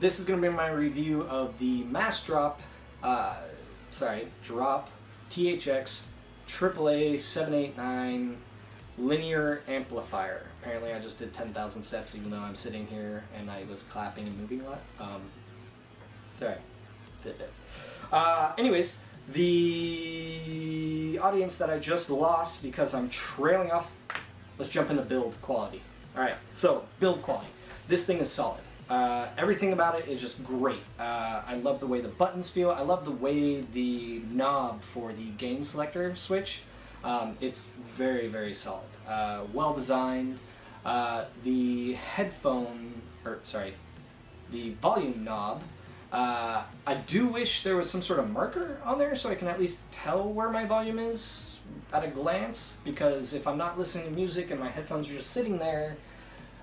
This is going to be my review of the Massdrop THX AAA 789 linear amplifier. Apparently I just did 10,000 steps even though I'm sitting here and I was clapping and moving a lot. Sorry. Anyways, the audience that I just lost because I'm trailing off, let's jump into build quality. Alright, so build quality. This thing is solid. Everything about it is just great. I love the way the buttons feel. I love the way the knob for the gain selector switch. It's very, very solid. Well designed. The the volume knob. I do wish there was some sort of marker on there so I can at least tell where my volume is at a glance, because if I'm not listening to music and my headphones are just sitting there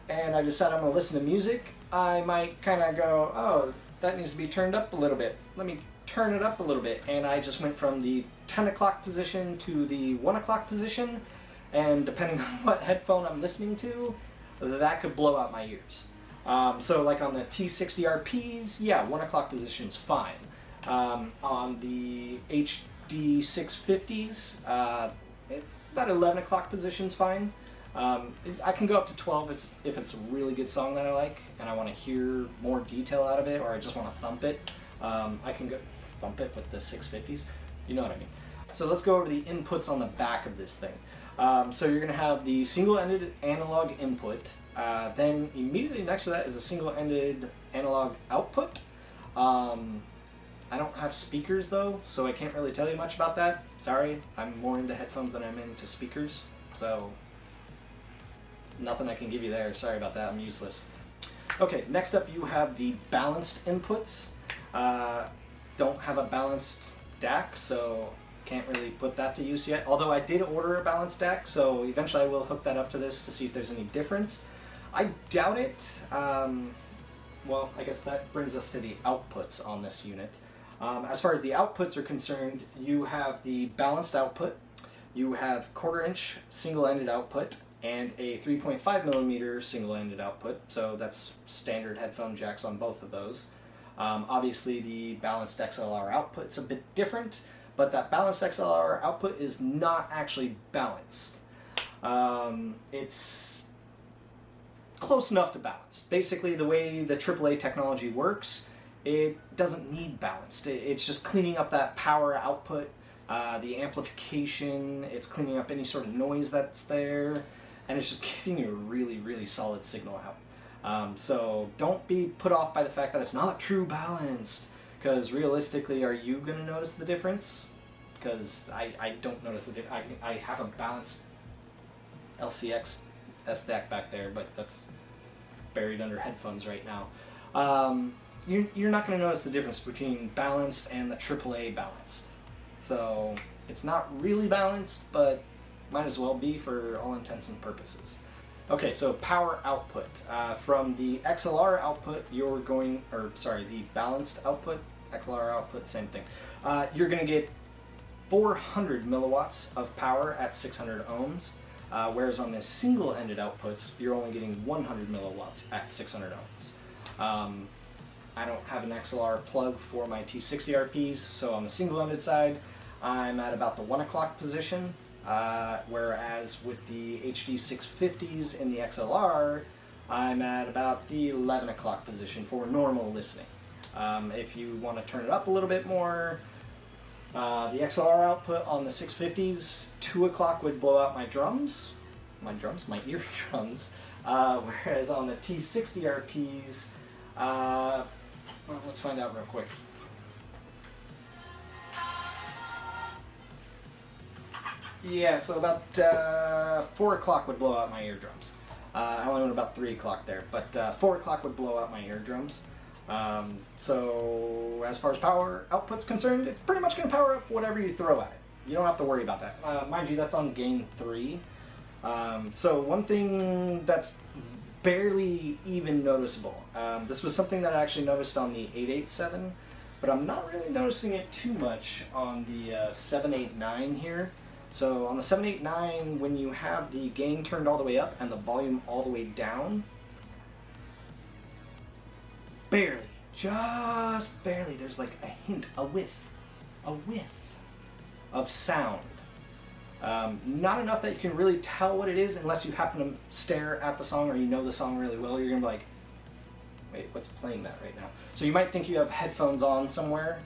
and I decide I'm going to listen to music, I might kind of go, oh, that needs to be turned up a little bit. Let me turn it up a little bit. And I just went from the 10 o'clock position to the 1 o'clock position, and depending on what headphone I'm listening to, that could blow out my ears. So like on the T60RPs, yeah, 1 o'clock position's fine. On the HD 650s, it's about 11 o'clock position's fine. I can go up to 12 if it's a really good song that I like and I want to hear more detail out of it, or I just want to thump it. I can go thump it with the 650s. You know what I mean. So let's go over the inputs on the back of this thing. So you're going to have the single-ended analog input. Then immediately next to that is a single-ended analog output. I don't have speakers though, so I can't really tell you much about that. Sorry, I'm more into headphones than I'm into speakers, so nothing I can give you there. Sorry about that, I'm useless. Okay, next up you have the balanced inputs. Don't have a balanced DAC, so can't really put that to use yet. Although I did order a balanced DAC, so eventually I will hook that up to this to see if there's any difference. I doubt it. Well, I guess that brings us to the outputs on this unit. As far as the outputs are concerned, you have the balanced output, you have 1/4 inch single-ended output, and a 3.5 millimeter single-ended output, so that's standard headphone jacks on both of those. Obviously the balanced XLR output's a bit different, but that balanced XLR output is not actually balanced. It's close enough to balance. Basically, the way the AAA technology works, it doesn't need balanced. It's just cleaning up that power output, the amplification, it's cleaning up any sort of noise that's there, and it's just giving you a really, really solid signal out. So don't be put off by the fact that it's not true balanced, because realistically, are you going to notice the difference? Because I don't notice the difference. I have a balanced LCX S-Stack back there, but that's buried under headphones right now. You're not going to notice the difference between balanced and the AAA balanced. So it's not really balanced, but might as well be for all intents and purposes. Okay, so power output. From the XLR output, the balanced output, XLR output, same thing. You're going to get 400 milliwatts of power at 600 ohms, whereas on the single-ended outputs, you're only getting 100 milliwatts at 600 ohms. I don't have an XLR plug for my T60RPs, so on the single-ended side, I'm at about the 1 o'clock position, whereas with the HD 650s in the XLR, I'm at about the 11 o'clock position for normal listening. If you want to turn it up a little bit more, the XLR output on the 650s, 2 o'clock would blow out my drums, my eardrums, whereas on the T60RPs, well, let's find out real quick. Yeah, so about 4 o'clock would blow out my eardrums. I only went about 3 o'clock there, but 4 o'clock would blow out my eardrums. So as far as power output's concerned, it's pretty much going to power up whatever you throw at it. You don't have to worry about that. Mind you, that's on gain 3. So one thing that's barely even noticeable. This was something that I actually noticed on the 887, but I'm not really noticing it too much on the 789 here. So on the 789, when you have the gain turned all the way up and the volume all the way down, barely, just barely, there's like a hint, a whiff of sound. Not enough that you can really tell what it is unless you happen to stare at the song or you know the song really well. You're gonna be like, wait, what's playing that right now? So you might think you have headphones on somewhere,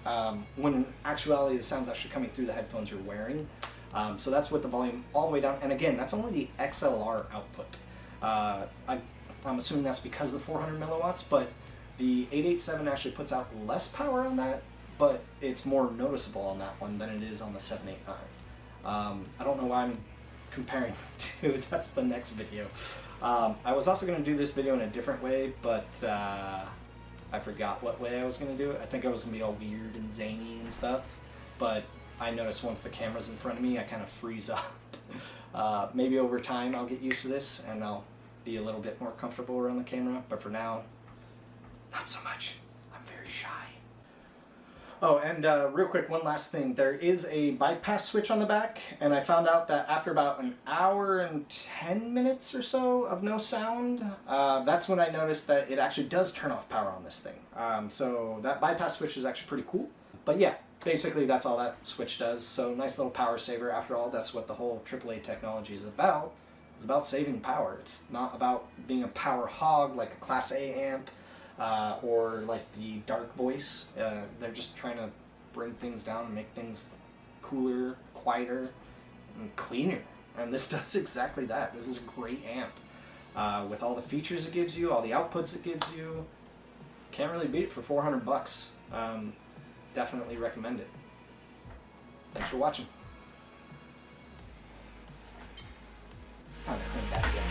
when in actuality the sound's actually coming through the headphones you're wearing. So that's with the volume all the way down. And again, that's only the XLR output. I'm assuming that's because of the 400 milliwatts, but the 887 actually puts out less power on that, but it's more noticeable on that one than it is on the 789. I don't know why I'm comparing the two. That's the next video. I was also going to do this video in a different way, but I forgot what way I was going to do it. I think I was going to be all weird and zany and stuff, but I noticed once the camera's in front of me, I kind of freeze up. Maybe over time I'll get used to this and I'll be a little bit more comfortable around the camera, but for now, not so much. I'm very shy. Oh, and real quick, one last thing. There is a bypass switch on the back, and I found out that after about an hour and 10 minutes or so of no sound, that's when I noticed that it actually does turn off power on this thing. So that bypass switch is actually pretty cool. But yeah, basically that's all that switch does. So nice little power saver. After all, that's what the whole AAA technology is about. It's about saving power. It's not about being a power hog like a Class A amp. Or like the Dark Voice. They're just trying to bring things down and make things cooler, quieter, and cleaner. And this does exactly that. This is a great amp. With all the features it gives you, all the outputs it gives you, can't really beat it for 400 bucks. Definitely recommend it. Thanks for watching. Time to clean that again.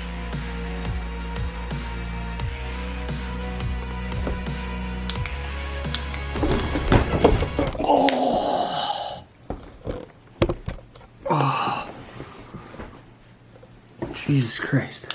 Oh, Jesus Christ.